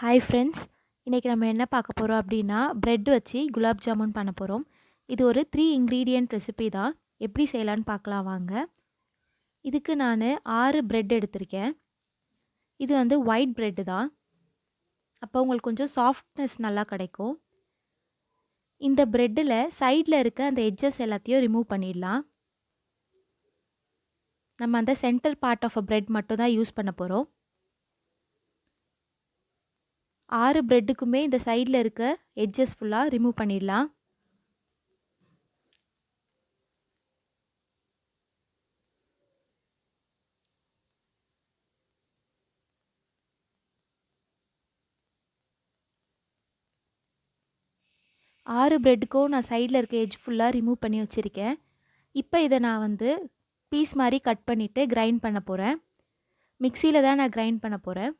Hi friends, இன்றைக்கி நம்ம என்ன பார்க்க போகிறோம் அப்படின்னா பிரெட் வச்சு குலாப் ஜாமுன் பண்ண போகிறோம். இது ஒரு 3 இன்க்ரீடியன்ட் ரெசிபி தான். எப்படி செய்யலான்னு பார்க்கலாம் வாங்க. இதுக்கு நான் 6 பிரெட் எடுத்திருக்கேன். இது வந்து ஒயிட் பிரெட்டு தான். அப்போ உங்களுக்கு கொஞ்சம் சாஃப்ட்னஸ் நல்லா கிடைக்கும். இந்த பிரெட்டில் சைடில் இருக்க அந்த எட்ஜஸ் எல்லாத்தையும் ரிமூவ் பண்ணிடலாம். நம்ம அந்த centre part of a bread மட்டும் தான் யூஸ் பண்ண போகிறோம். 6 பிரெட்டுக்குமே இந்த சைடில் இருக்க எட்ஜஸ் ஃபுல்லாக ரிமூவ் பண்ணிடலாம். ஆறு பிரெட்டுக்கும் நான் சைடில் இருக்க எட்ஜ் ஃபுல்லாக ரிமூவ் பண்ணி வச்சுருக்கேன். இப்போ இதை நான் வந்து பீஸ் மாதிரி கட் பண்ணிவிட்டு கிரைண்ட் பண்ண போகிறேன். மிக்சியில் தான் நான் கிரைண்ட் பண்ண போகிறேன்.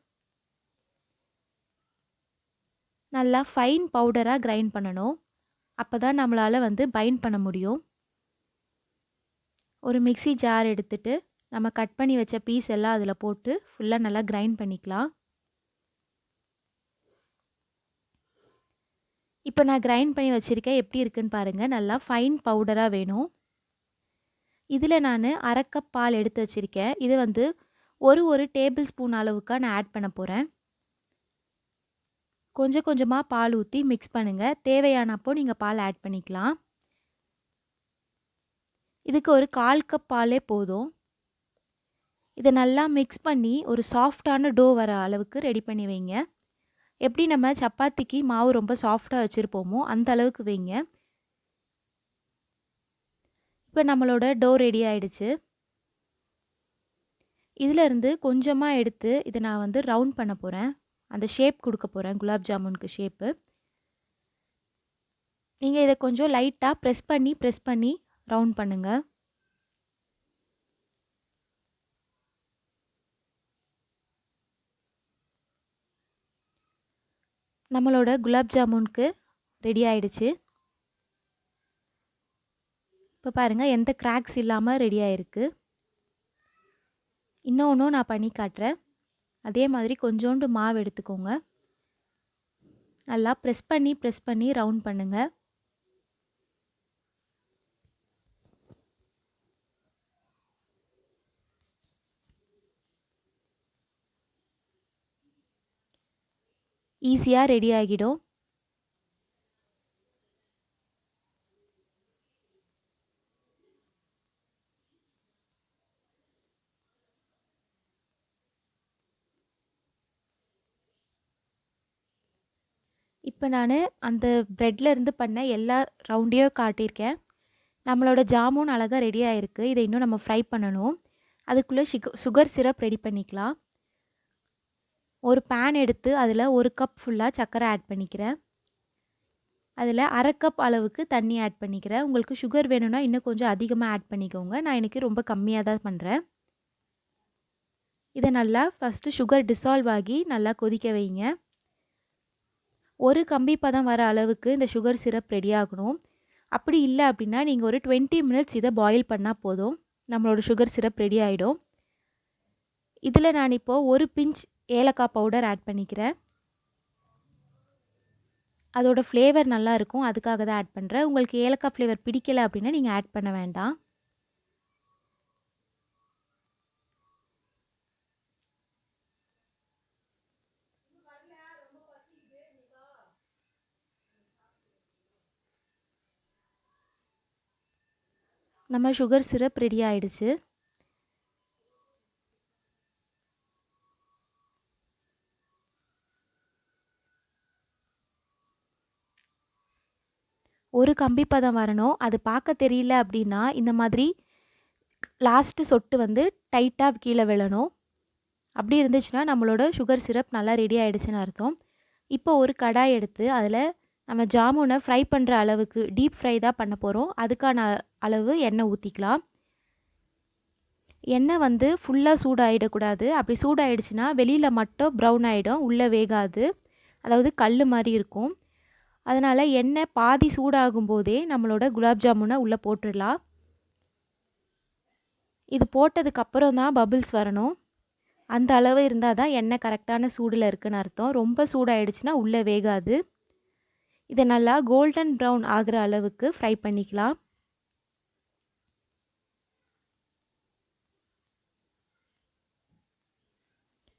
நல்லா ஃபைன் பவுடராக கிரைண்ட் பண்ணணும். அப்போ தான் நம்மளால் வந்து பைண்ட் பண்ண முடியும். ஒரு மிக்சி ஜார் எடுத்துகிட்டு நம்ம கட் பண்ணி வச்ச பீஸ் எல்லாம் அதில் போட்டு ஃபுல்லாக நல்லா கிரைண்ட் பண்ணிக்கலாம். இப்போ நான் கிரைண்ட் பண்ணி வச்சுருக்கேன். எப்படி இருக்குன்னு பாருங்கள். நல்லா ஃபைன் பவுடராக வேணும். இதில் நான் 1/2 கப் பால் எடுத்து வச்சுருக்கேன். இது வந்து ஒரு டேபிள் ஸ்பூன் அளவுக்காக நான் ஆட் பண்ண போகிறேன். கொஞ்சம் கொஞ்சமாக பால் ஊற்றி மிக்ஸ் பண்ணுங்கள். தேவையானப்போ நீங்கள் பால் ஆட் பண்ணிக்கலாம். இதுக்கு ஒரு 1/4 கப் பாலே போதும். இதை நல்லா மிக்ஸ் பண்ணி ஒரு சாஃப்டான டோ வர அளவுக்கு ரெடி பண்ணி வைங்க. எப்படி நம்ம சப்பாத்திக்கு மாவு ரொம்ப சாஃப்டாக வச்சுருப்போமோ அந்த அளவுக்கு வைங்க. இப்போ நம்மளோட டோ ரெடி ஆகிடுச்சு. இதிலேருந்து கொஞ்சமாக எடுத்து இதை நான் வந்து ரவுண்ட் பண்ண போகிறேன். அந்த ஷேப் கொடுக்க போகிறேன், குலாப் ஜாமுனுக்கு ஷேப்பு. நீங்கள் இதை கொஞ்சம் லைட்டாக ப்ரெஸ் பண்ணி ரவுண்ட் பண்ணுங்கள். நம்மளோட குலாப் ஜாமுனுக்கு ரெடி ஆகிடுச்சு. இப்போ பாருங்கள், எந்த கிராக்ஸ் இல்லாமல் ரெடி ஆகிருக்கு. இன்னொன்றும் நான் பண்ணி காட்டுறேன். அதே மாதிரி கொஞ்சோண்டு மாவு எடுத்துக்கோங்க. நல்லா ப்ரெஸ் பண்ணி ரவுண்ட் பண்ணுங்கள். ஈஸியாக ரெடி ஆகிடும். இப்போ நான் அந்த ப்ரெட்லேருந்து பண்ண எல்லா ரவுண்டையும் காட்டியிருக்கேன். நம்மளோட ஜாமுன் அழகாக ரெடி ஆகிருக்கு. இதை இன்னும் நம்ம ஃப்ரை பண்ணணும். அதுக்குள்ளே சுகர் சிரப் ரெடி பண்ணிக்கலாம். ஒரு பேன் எடுத்து அதில் 1 கப் ஃபுல்லாக சர்க்கரை ஆட் பண்ணிக்கிறேன். அதில் 1/2 கப் அளவுக்கு தண்ணி ஆட் பண்ணிக்கிறேன். உங்களுக்கு சுகர் வேணும்னா இன்னும் கொஞ்சம் அதிகமாக ஆட் பண்ணிக்கோங்க. நான் இன்றைக்கி ரொம்ப கம்மியாக தான் பண்ணுறேன். இதை நல்லா ஃபஸ்ட்டு சுகர் டிசால்வ் ஆகி நல்லா கொதிக்க வைங்க. ஒரு கம்பி பதம் வர அளவுக்கு இந்த சுகர் சிரப் ரெடி ஆகணும். அப்படி இல்லை அப்படின்னா நீங்கள் ஒரு 20 மினிட்ஸ் இதை பாயில் பண்ணால் போதும். நம்மளோட சுகர் சிரப் ரெடி ஆகிடும். இதில் நான் இப்போது ஒரு பிஞ்ச் ஏலக்காய் பவுடர் ஆட் பண்ணிக்கிறேன். அதோட ஃப்ளேவர் நல்லா இருக்கும், அதுக்காக தான் ஆட் பண்ணுறேன். உங்களுக்கு ஏலக்காய் ஃப்ளேவர் பிடிக்கலை அப்படின்னா நீங்கள் ஆட் பண்ண வேண்டாம். நம்ம சுகர் சிரப் ரெடி ஆகிடுச்சு. ஒரு கம்பி பதம் வரணும். அது பார்க்க தெரியல அப்படின்னா இந்த மாதிரி லாஸ்ட்டு சொட்டு வந்து டைட்டாக கீழே விழணும். அப்படி இருந்துச்சுன்னா நம்மளோட சுகர் சிரப் நல்லா ரெடி ஆகிடுச்சுன்னு அர்த்தம். இப்போ ஒரு கடாய் எடுத்து அதில் நம்ம ஜாமுனை ஃப்ரை பண்ணுற அளவுக்கு டீப் ஃப்ரை தான் பண்ண போகிறோம். அதுக்கான அளவு எண்ணெய் ஊற்றிக்கலாம். எண்ணெய் வந்து ஃபுல்லாக சூடாகிடக்கூடாது. அப்படி சூடாகிடுச்சுன்னா வெளியில் மட்டும் ப்ரௌன் ஆகிடும், உள்ளே வேகாது. அதாவது கல் மாதிரி இருக்கும். அதனால் எண்ணெய் பாதி சூடாகும் போதே நம்மளோட குலாப் ஜாமுனை உள்ளே போட்டுடலாம். இது போட்டதுக்கப்புறம் தான் பபிள்ஸ் வரணும். அந்த அளவு இருந்தால் தான் எண்ணெய் கரெக்டான சூடில் இருக்குன்னு அர்த்தம். ரொம்ப சூடாயிடுச்சுன்னா உள்ளே வேகாது. இதை நல்லா கோல்டன் ப்ரௌன் ஆகிற அளவுக்கு ஃப்ரை பண்ணிக்கலாம்.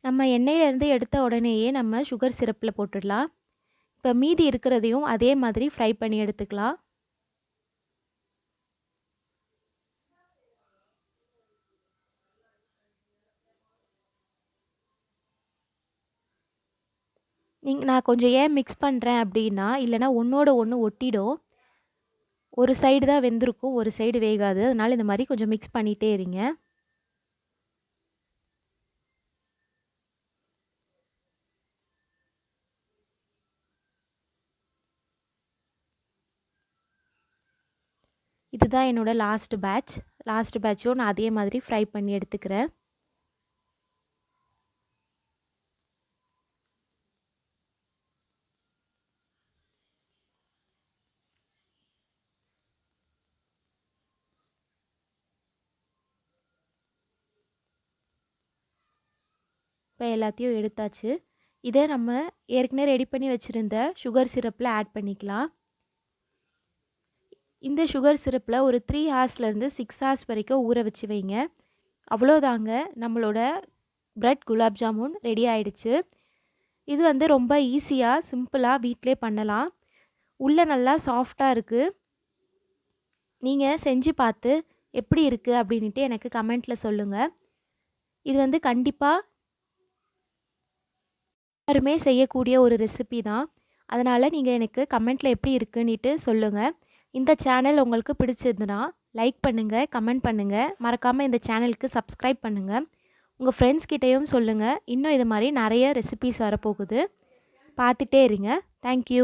நம்ம எண்ணெயிலேருந்து எடுத்த உடனேயே நம்ம சுகர் சிரப்பில் போட்டுடலாம். இப்போ மீதி இருக்கிறதையும் அதே மாதிரி ஃப்ரை பண்ணி எடுத்துக்கலாம். நான் கொஞ்சம் ஏன் மிக்ஸ் பண்ணுறேன் அப்படின்னா, இல்லைனா ஒன்றோட ஒன்று ஒட்டிடும். ஒரு சைடு தான் வெந்திருக்கும், ஒரு சைடு வேகாது. அதனால் இந்த மாதிரி கொஞ்சம் மிக்ஸ் பண்ணிகிட்டே இருங்க. இதுதான் என்னோட லாஸ்ட் பேட்சும் நான் அதே மாதிரி ஃப்ரை பண்ணி எடுத்துக்கிறேன். இப்போ எல்லாத்தையும் எடுத்தாச்சு. இதை நம்ம ஏற்கனவே ரெடி பண்ணி வச்சுருந்த சுகர் சிரப்பில் ஆட் பண்ணிக்கலாம். இந்த சுகர் சிரப்பில் ஒரு 3 ஹார்ஸ்லேருந்து 6 ஹார்ஸ் வரைக்கும் ஊற வச்சு வைங்க. அவ்வளோதாங்க, நம்மளோட பிரெட் குலாப் ஜாமுன் ரெடி ஆயிடுச்சு. இது வந்து ரொம்ப ஈஸியாக சிம்பிளாக வீட்டிலே பண்ணலாம். உள்ளே நல்லா சாஃப்டாக இருக்குது. நீங்கள் செஞ்சு பார்த்து எப்படி இருக்குது அப்படின்ட்டு எனக்கு கமெண்ட்டில் சொல்லுங்கள். இது வந்து கண்டிப்பாக எல்லாருமே செய்யக்கூடிய ஒரு ரெசிபி தான். அதனால் நீங்கள் எனக்கு கமெண்ட்டில் எப்படி இருக்குன்னுட்டு சொல்லுங்கள். இந்த சேனல் உங்களுக்கு பிடிச்சிருந்துன்னா லைக் பண்ணுங்கள், கமெண்ட் பண்ணுங்கள். மறக்காமல் இந்த சேனலுக்கு சப்ஸ்கிரைப் பண்ணுங்கள். உங்கள் ஃப்ரெண்ட்ஸ் கிட்டேயும் சொல்லுங்கள். இன்னும் இது மாதிரி நிறைய ரெசிபிஸ் வரப்போகுது. பார்த்துட்டே இருங்க. தேங்க்யூ.